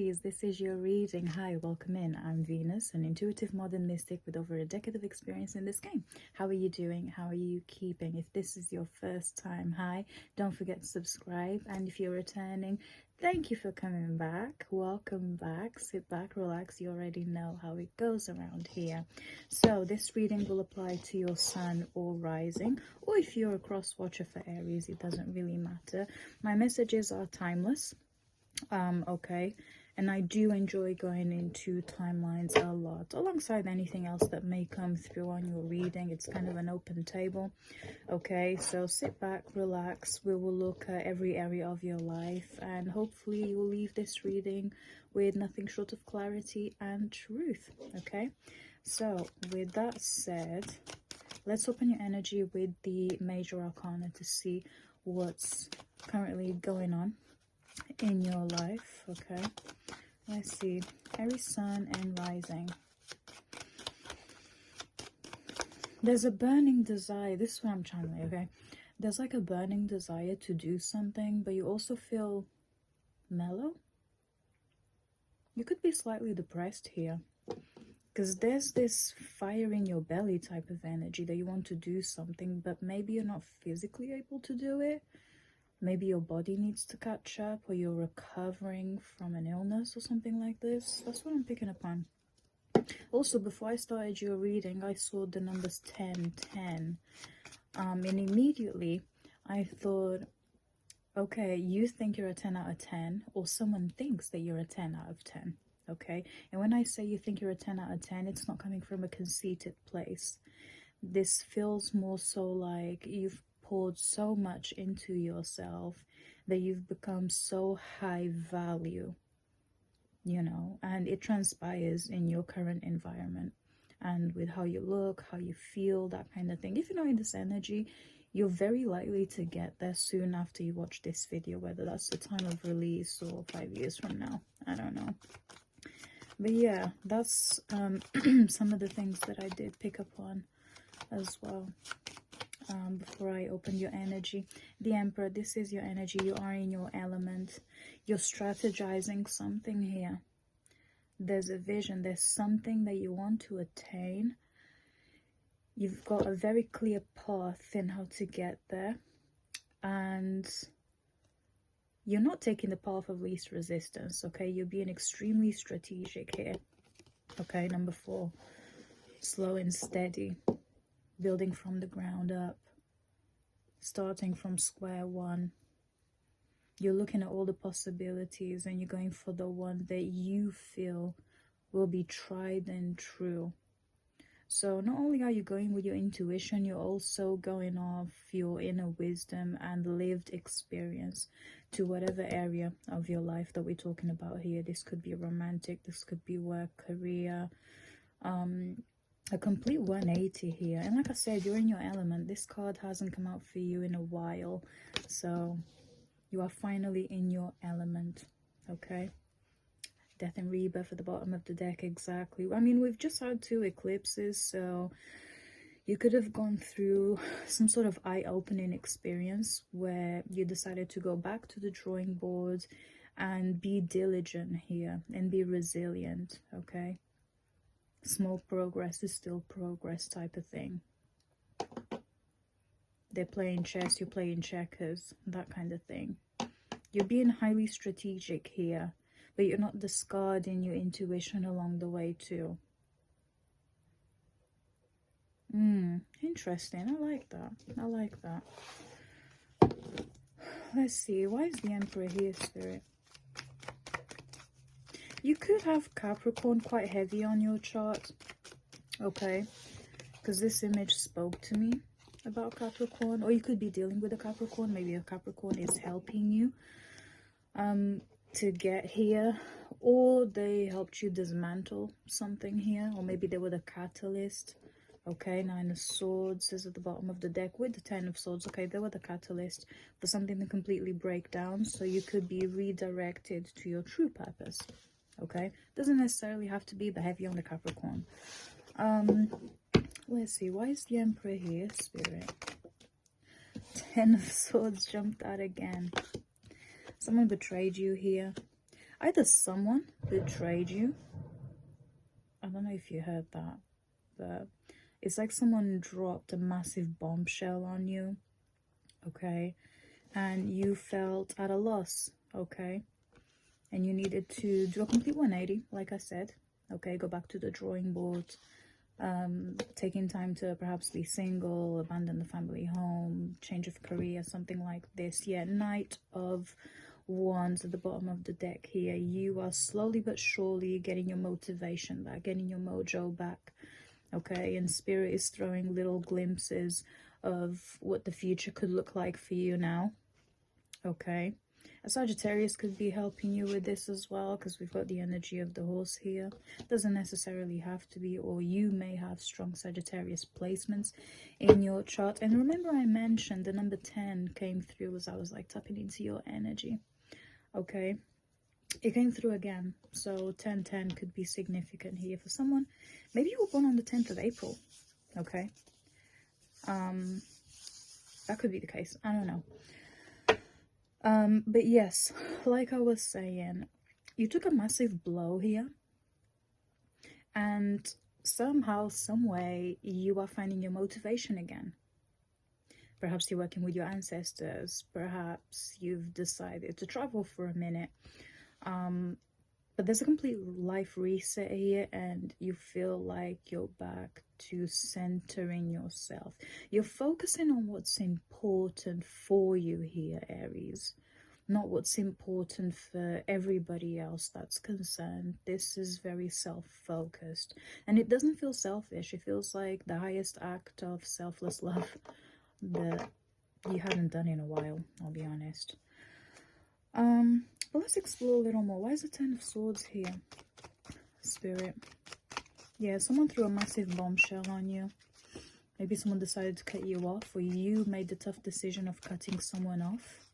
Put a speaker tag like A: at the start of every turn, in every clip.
A: Aries, this is your reading. Hi, welcome in. I'm Venus, an intuitive modern mystic with over a decade of experience in this game. How are you doing? How are you keeping? If this is your first time, hi, don't forget to subscribe. And if you're returning, thank you for coming back. Welcome back. Sit back, relax. You already know how it goes around here. So this reading will apply to your sun or rising, or if you're a cross watcher for Aries, it doesn't really matter. My messages are timeless. Okay, and I do enjoy going into timelines a lot, alongside anything else that may come through on your reading. It's kind of an open table. Okay, so sit back, relax. We will look at every area of your life, and hopefully you will leave this reading with nothing short of clarity and truth. Okay, so with that said, let's open your energy with the major arcana to see what's currently going on in your life. Okay, let's see. Aries sun and rising. There's a burning desire. This is what I'm channeling. Okay, there's like a burning desire to do something, but you also feel mellow. You could be slightly depressed here, because there's this fire in your belly type of energy that you want to do something, but maybe you're not physically able to do it. Maybe your body needs to catch up, or you're recovering from an illness or something like this. That's what I'm picking up on. Also, before I started your reading, I saw the numbers 10, 10. And immediately I thought, okay, you think you're a 10 out of 10, or someone thinks that you're a 10 out of 10. Okay, and when I say you think you're a 10 out of 10, it's not coming from a conceited place. This feels more so like you've poured so much into yourself that you've become so high value, you know, and it transpires in your current environment and with how you look, how you feel, that kind of thing. If you're not in this energy, you're very likely to get there soon after you watch this video, whether that's the time of release or 5 years from now. I don't know. But yeah, that's some of the things that I did pick up on as well. Before I open your energy, the Emperor, this is your energy. You are in your element. You're strategizing something here. There's a vision. There's something that you want to attain. You've got a very clear path in how to get there, and you're not taking the path of least resistance. Okay, you're being extremely strategic here. Okay, number 4, slow and steady. Building from the ground up, starting from square one. You're looking at all the possibilities and you're going for the one that you feel will be tried and true. So not only are you going with your intuition, you're also going off your inner wisdom and lived experience to whatever area of your life that we're talking about here. This could be romantic, this could be work, career, a complete 180 here. And like I said, you're in your element. This card hasn't come out for you in a while, so you are finally in your element. Okay, death and rebirth at the bottom of the deck. Exactly. I mean, we've just had 2 eclipses, so you could have gone through some sort of eye-opening experience where you decided to go back to the drawing board and be diligent here and be resilient. Okay, small progress is still progress type of thing. They're playing chess, you're playing checkers, that kind of thing. You're being highly strategic here, but you're not discarding your intuition along the way too. Interesting. I like that. I like that. Let's see. Why is the Emperor here, Spirit? You could have Capricorn quite heavy on your chart, okay, because this image spoke to me about Capricorn. Or you could be dealing with a Capricorn. Maybe a Capricorn is helping you to get here, or they helped you dismantle something here, or maybe they were the catalyst. Okay, 9 of Swords is at the bottom of the deck with the 10 of Swords. Okay, they were the catalyst for something to completely break down, so you could be redirected to your true purpose. Okay, doesn't necessarily have to be the heavy on the Capricorn. Let's see, why is the Emperor here, Spirit? 10 of Swords jumped out again. Someone betrayed you here. Either someone betrayed you. I don't know if you heard that, but it's like someone dropped a massive bombshell on you, okay? And you felt at a loss, okay? And you needed to do a complete 180, like I said, okay? Go back to the drawing board, taking time to perhaps be single, abandon the family home, change of career, something like this. Yeah, Knight of Wands at the bottom of the deck here. You are slowly but surely getting your motivation back, getting your mojo back, okay? And Spirit is throwing little glimpses of what the future could look like for you now, okay? A Sagittarius could be helping you with this as well, because we've got the energy of the horse here. Doesn't necessarily have to be, or you may have strong Sagittarius placements in your chart. And remember, I mentioned the number 10 came through as I was like tapping into your energy, okay? It came through again, so 10-10 could be significant here for someone. Maybe you were born on the 10th of April, okay? That could be the case, I don't know. But yes, like I was saying, you took a massive blow here, and somehow, some way, you are finding your motivation again. Perhaps you're working with your ancestors, perhaps you've decided to travel for a minute, but there's a complete life reset here, and you feel like you're back to centering yourself. You're focusing on what's important for you here, Aries, not what's important for everybody else that's concerned. This is very self-focused, and it doesn't feel selfish. It feels like the highest act of selfless love that you haven't done in a while, I'll be honest. But let's explore a little more. Why is the 10 of Swords here, Spirit? Yeah, someone threw a massive bombshell on you. Maybe someone decided to cut you off, or you made the tough decision of cutting someone off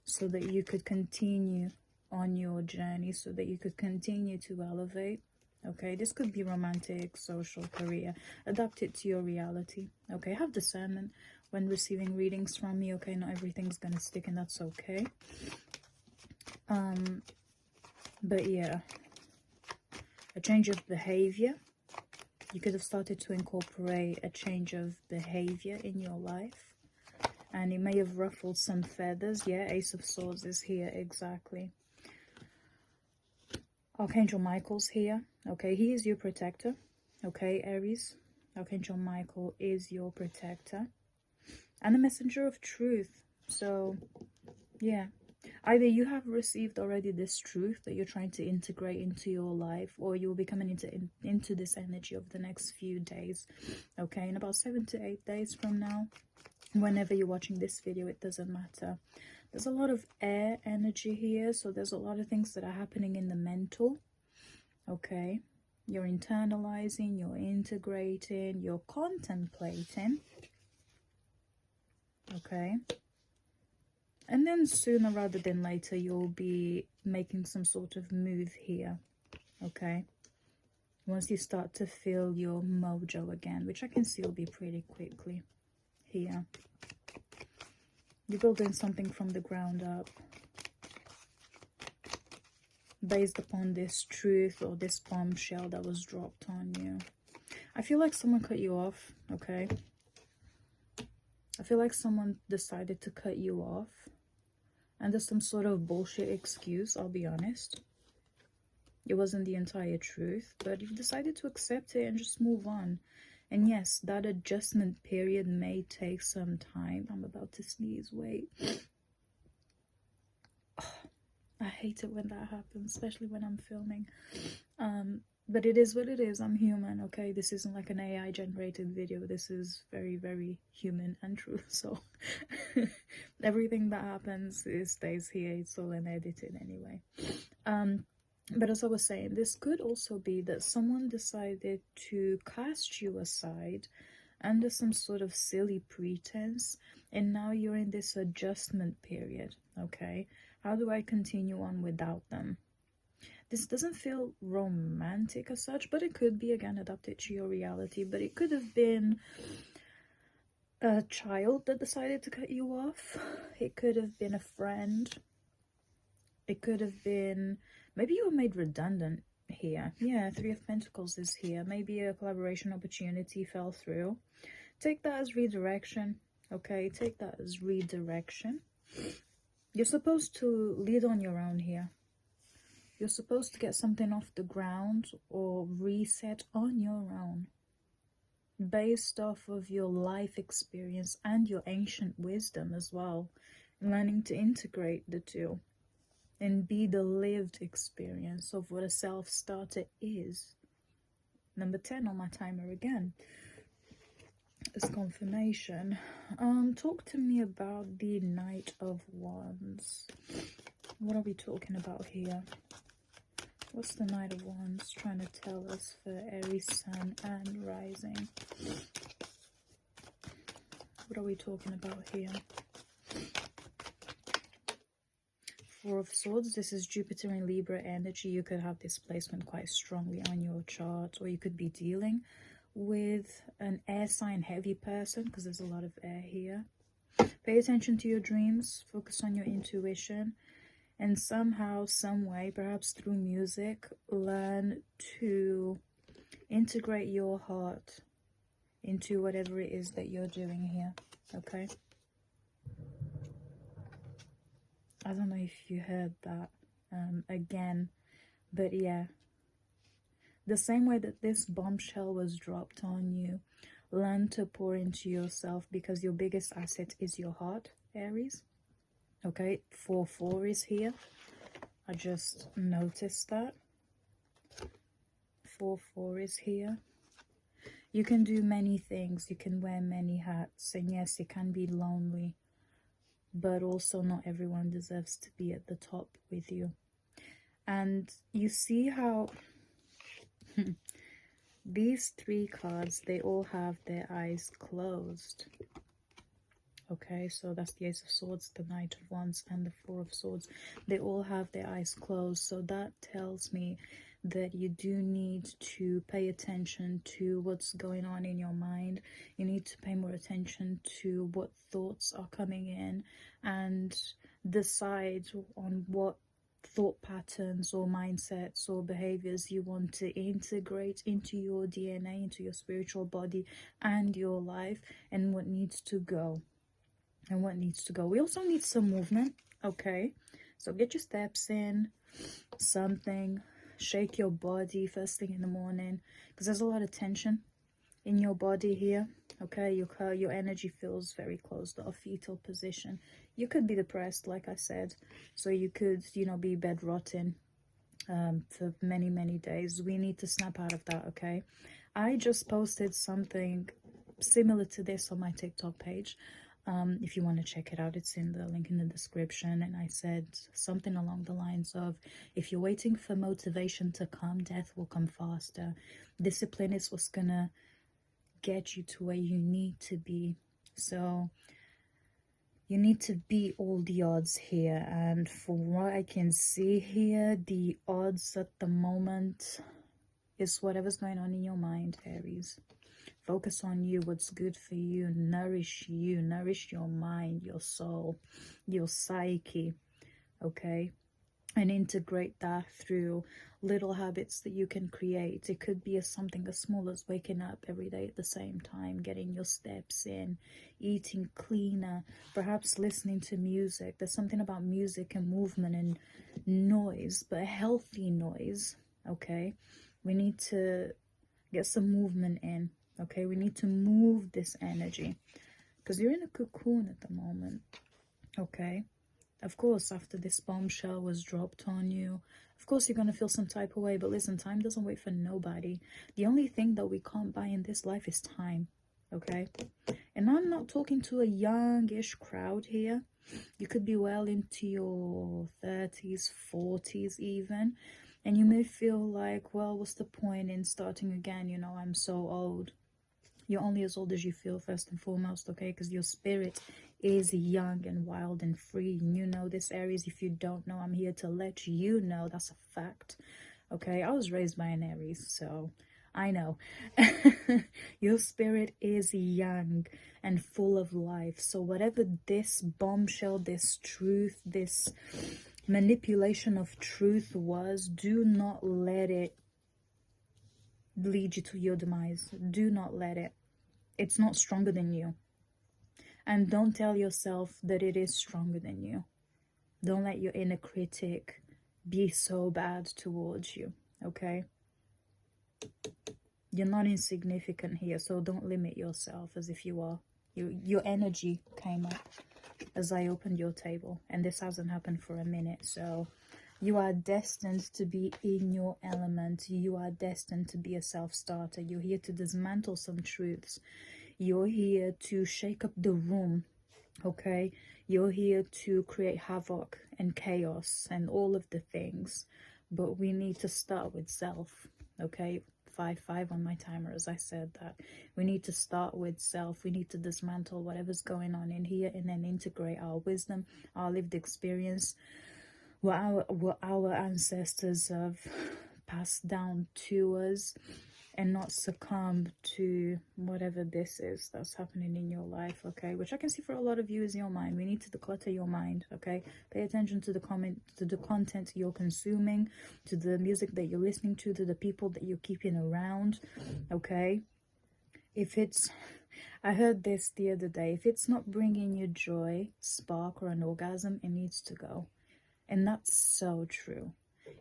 A: so that you could continue on your journey, so that you could continue to elevate. Okay, this could be romantic, social, career. Adapt it to your reality. Okay, have discernment when receiving readings from me. Okay, not everything's gonna stick, and that's okay. But yeah, a change of behavior. You could have started to incorporate a change of behavior in your life, and it may have ruffled some feathers. Yeah, Ace of Swords is here, exactly. Archangel Michael's here. Okay, he is your protector. Okay, Aries, Archangel Michael is your protector and a messenger of truth. So yeah, either you have received already this truth that you're trying to integrate into your life, or you'll be coming into this energy over the next few days. Okay, in about 7 to 8 days from now, whenever you're watching this video, it doesn't matter. There's a lot of air energy here, so there's a lot of things that are happening in the mental. Okay, you're internalizing, you're integrating, you're contemplating. Okay, and then sooner rather than later, you'll be making some sort of move here. Okay, once you start to feel your mojo again, which I can see will be pretty quickly here. You're building something from the ground up based upon this truth or this bombshell that was dropped on you. I feel like someone cut you off, okay? I feel like someone decided to cut you off, and there's some sort of bullshit excuse, I'll be honest. It wasn't the entire truth, but you've decided to accept it and just move on. And yes, that adjustment period may take some time. I'm about to sneeze, wait. Oh, I hate it when that happens, especially when I'm filming. But it is what it is. I'm human, okay? This isn't like an AI generated video. This is very, very human and true. So everything that happens stays here. It's all unedited anyway. But as I was saying, this could also be that someone decided to cast you aside under some sort of silly pretense, and now you're in this adjustment period, okay? How do I continue on without them? This doesn't feel romantic as such, but it could be, again, adapted to your reality. But it could have been a child that decided to cut you off. It could have been a friend. It could have been Maybe you were made redundant here. Yeah, Three of Pentacles is here. Maybe a collaboration opportunity fell through. Take that as redirection. Okay, take that as redirection. You're supposed to lead on your own here. You're supposed to get something off the ground or reset on your own, based off of your life experience and your ancient wisdom as well. Learning to integrate the two and be the lived experience of what a self-starter is. Number 10 on my timer again is confirmation. Talk to me about the Knight of Wands. What are we talking about here? What's the Knight of Wands trying to tell us for Aries, Sun and Rising? What are we talking about here? Four of Swords. This is Jupiter and Libra energy. You could have this placement quite strongly on your chart, or you could be dealing with an air sign heavy person, because there's a lot of air here. Pay attention to your dreams, focus on your intuition, and somehow, some way, perhaps through music, learn to integrate your heart into whatever it is that you're doing here. Okay, I don't know if you heard that again, but yeah, the same way that this bombshell was dropped on you, learn to pour into yourself, because your biggest asset is your heart, Aries. Okay, 4-4 is here. I just noticed that. 4-4 is here. You can do many things. You can wear many hats. And yes, it can be lonely. But also not everyone deserves to be at the top with you. And you see how these three cards, they all have their eyes closed. Okay, so that's the Ace of Swords, the Knight of Wands, and the Four of Swords. They all have their eyes closed. So that tells me that you do need to pay attention to what's going on in your mind. You need to pay more attention to what thoughts are coming in and decide on what thought patterns or mindsets or behaviors you want to integrate into your DNA, into your spiritual body and your life, and what needs to go. And what needs to go. We also need some movement. Okay, so get your steps in, something, shake your body first thing in the morning, because there's a lot of tension in your body here. Okay, your energy feels very closed off, fetal position. You could be depressed, like I said, so you could, you know, be bed rotting for many days. We need to snap out of that. Okay, I just posted something similar to this on my TikTok page. If you want to check it out, it's in the link in the description. And I said something along the lines of, if you're waiting for motivation to come, death will come faster. Discipline is what's gonna get you to where you need to be. So you need to beat all the odds here. And for what I can see here, the odds at the moment is whatever's going on in your mind, Aries. Focus on you, what's good for you, nourish your mind, your soul, your psyche, okay? And integrate that through little habits that you can create. It could be something as small as waking up every day at the same time, getting your steps in, eating cleaner, perhaps listening to music. There's something about music and movement and noise, but healthy noise, okay? We need to get some movement in. Okay, we need to move this energy, because you're in a cocoon at the moment. Okay, of course, after this bombshell was dropped on you, of course you're going to feel some type of way. But listen, time doesn't wait for nobody. The only thing that we can't buy in this life is time. Okay, and I'm not talking to a youngish crowd here. You could be well into your 30s, 40s even, and you may feel like, well, what's the point in starting again? You know, I'm so old. You're only as old as you feel, first and foremost, okay? Because your spirit is young and wild and free. And you know this, Aries. If you don't know, I'm here to let you know. That's a fact, okay? I was raised by an Aries, so I know. Your spirit is young and full of life. So whatever this bombshell, this truth, this manipulation of truth was, do not let it lead you to your demise. Do not let it. It's not stronger than you. And don't tell yourself that it is stronger than you. Don't let your inner critic be so bad towards you, okay? You're not insignificant here, so don't limit yourself as if you are. Your energy came up as I opened your table, and this hasn't happened for a minute, so you are destined to be in your element. You are destined to be a self-starter. You're here to dismantle some truths. You're here to shake up the room, okay? You're here to create havoc and chaos and all of the things, but we need to start with self, okay? 5-5 on my timer, as I said that. We need to start with self. We need to dismantle whatever's going on in here and then integrate our wisdom, our lived experience, what our ancestors have passed down to us, and not succumb to whatever this is that's happening in your life, okay? Which I can see for a lot of you is your mind. We need to declutter your mind, okay? Pay attention to the content you're consuming, to the music that you're listening to the people that you're keeping around, okay? If it's, I heard this the other day, if it's not bringing you joy, spark, or an orgasm, it needs to go. And that's so true.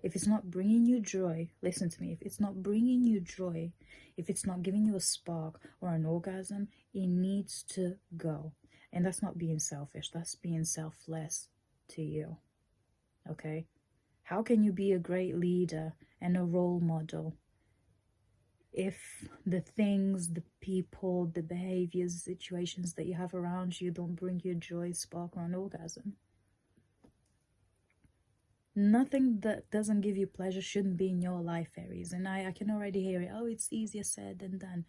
A: If it's not bringing you joy, listen to me, if it's not bringing you joy, if it's not giving you a spark or an orgasm, it needs to go. And that's not being selfish, that's being selfless to you, okay? How can you be a great leader and a role model if the things, the people, the behaviors, the situations that you have around you don't bring you joy, spark, or an orgasm? Nothing that doesn't give you pleasure shouldn't be in your life, Aries. And I can already hear it. Oh, it's easier said than done.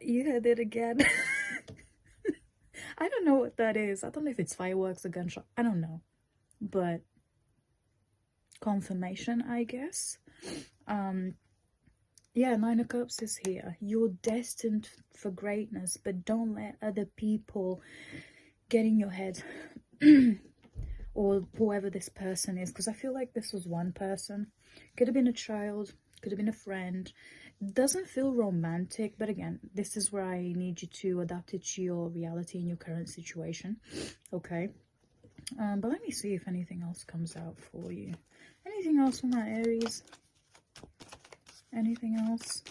A: You heard it again. I don't know what that is. I don't know if it's fireworks or gunshot. I don't know. But confirmation, I guess. Yeah, Nine of Cups is here. You're destined for greatness, but don't let other people get in your head. Or whoever this person is, because I feel like this was one person. Could have been a child, could have been a friend. Doesn't feel romantic, but again, this is where I need you to adapt it to your reality and your current situation, okay? But let me see if anything else comes out for you. Anything else from my Aries? Anything else?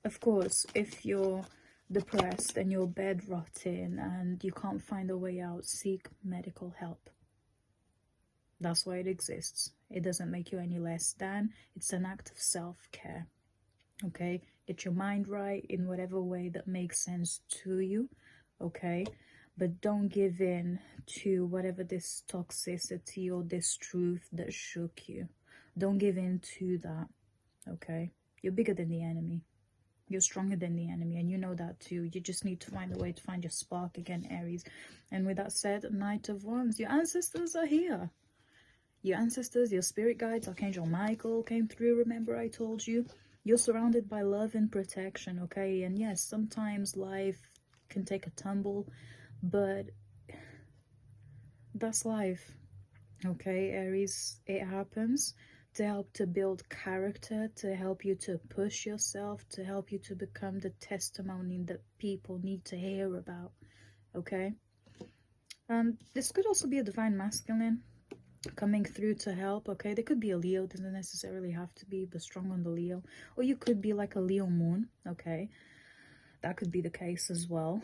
A: Of course, if you're depressed and you're bedrotting and you can't find a way out, seek medical help. That's why it exists. It doesn't make you any less than. It's an act of self-care, okay? Get your mind right in whatever way that makes sense to you, okay? But don't give in to whatever this toxicity or this truth that shook you. Don't give in to that, okay? You're bigger than the enemy. You're stronger than the enemy, and you know that too. You just need to find a way to find your spark again, Aries. And with that said, Knight of Wands, your ancestors are here. Your ancestors, your spirit guides, Archangel Michael came through, remember I told you. You're surrounded by love and protection, okay? And yes, sometimes life can take a tumble, but that's life, okay, Aries? It happens. To help to build character, to help you to push yourself, to help you to become the testimony that people need to hear about, okay? This could also be a divine masculine coming through to help, okay? There could be a Leo, doesn't necessarily have to be, but strong on the Leo. Or you could be like a Leo moon, okay? That could be the case as well.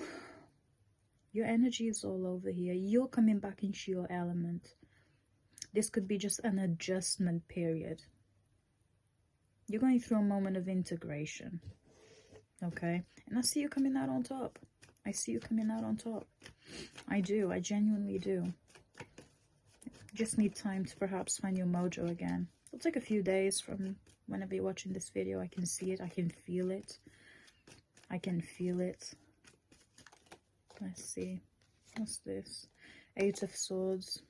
A: Your energy is all over here. You're coming back into your element. This could be just an adjustment period. You're going through a moment of integration, okay? And I see you coming out on top. I see you coming out on top. I do. I genuinely do. Just need time to perhaps find your mojo again. It'll take a few days from whenever you're watching this video. I can see it. I can feel it. I can feel it. Let's see. What's this? Eight of Swords.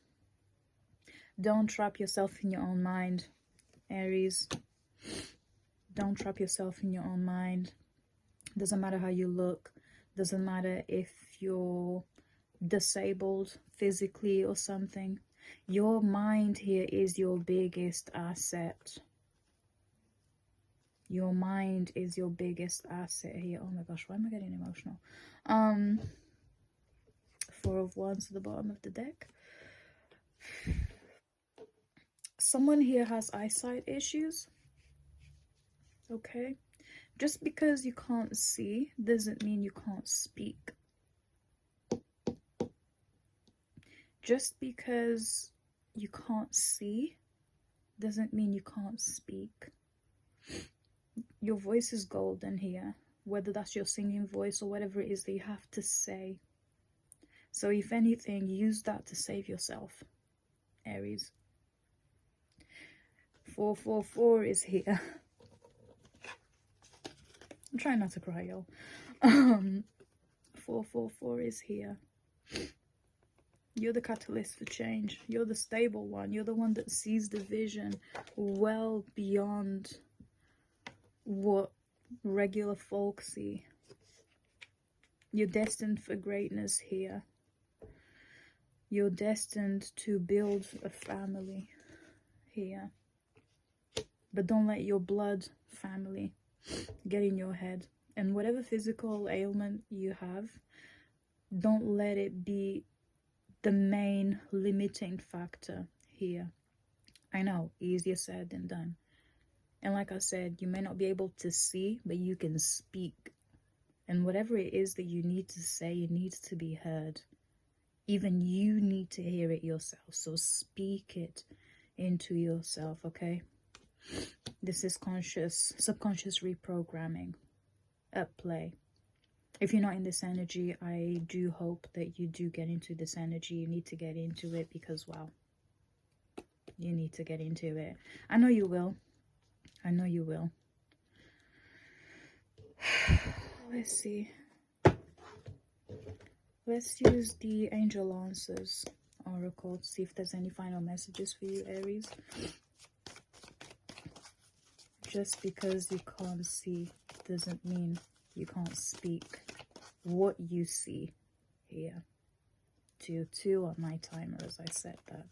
A: Don't trap yourself in your own mind, Aries. Don't trap yourself in your own mind. Doesn't matter how you look. Doesn't matter if you're disabled physically or something. Your mind here is your biggest asset. Your mind is your biggest asset here. Oh my gosh, why am I getting emotional? 4 of Wands at the bottom of the deck. Someone here has eyesight issues. Okay? Just because you can't see doesn't mean you can't speak. Just because you can't see doesn't mean you can't speak. Your voice is golden here, whether that's your singing voice or whatever it is that you have to say. So if anything, use that to save yourself, Aries. 444 is here. I'm trying not to cry, y'all. 444 is here. You're the catalyst for change. You're the stable one. You're the one that sees the vision well beyond what regular folk see. You're destined for greatness here. You're destined to build a family here. But don't let your blood family get in your head. And whatever physical ailment you have, don't let it be the main limiting factor here. I know, easier said than done. And like I said, you may not be able to see, but you can speak. And whatever it is that you need to say, it needs to be heard. Even you need to hear it yourself. So speak it into yourself, okay? This is subconscious reprogramming at play. If you're not in this energy, I do hope that you do get into this energy. You need to get into it because, wow, you need to get into it. I know you will. I know you will. Let's see. Let's use the Angel Answers Oracle to see if there's any final messages for you, Aries. Just because you can't see doesn't mean you can't speak what you see here. 2 on my timer as I said that.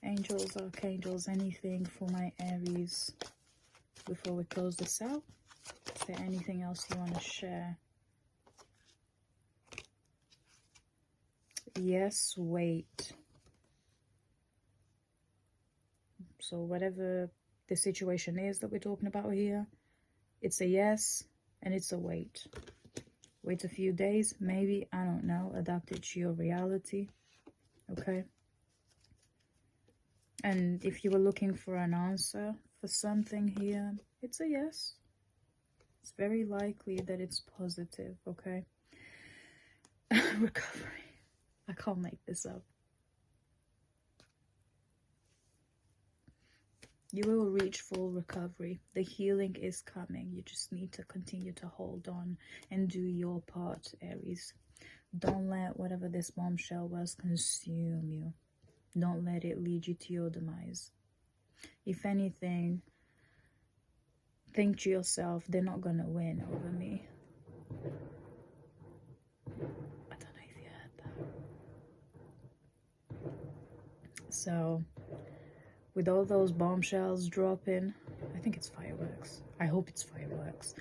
A: Angels, Archangels, anything for my Aries before we close this out? Is there anything else you want to share? Yes, wait. So whatever the situation is that we're talking about here, it's a yes and it's a wait. Wait a few days, maybe, I don't know, adapt it to your reality, okay? And if you were looking for an answer for something here, it's a yes. It's very likely that it's positive, okay? Recovery. I can't make this up. You will reach full recovery. The healing is coming. You just need to continue to hold on and do your part, Aries. Don't let whatever this bombshell was consume you. Don't let it lead you to your demise. If anything, think to yourself, they're not going to win over me. I don't know if you heard that. So, with all those bombshells dropping, I think it's fireworks. I hope it's fireworks.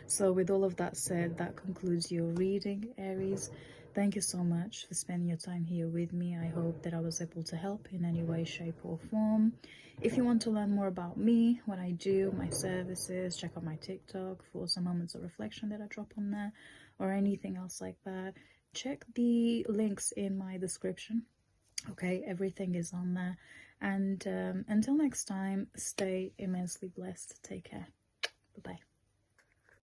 A: So with all of that said, that concludes your reading, Aries. Thank you so much for spending your time here with me. I hope that I was able to help in any way, shape or form. If you want to learn more about me, what I do, my services, check out my TikTok for some moments of reflection that I drop on there, or anything else like that. Check the links in my description. Okay, everything is on there. And until next time, stay immensely blessed. Take care. Bye-bye.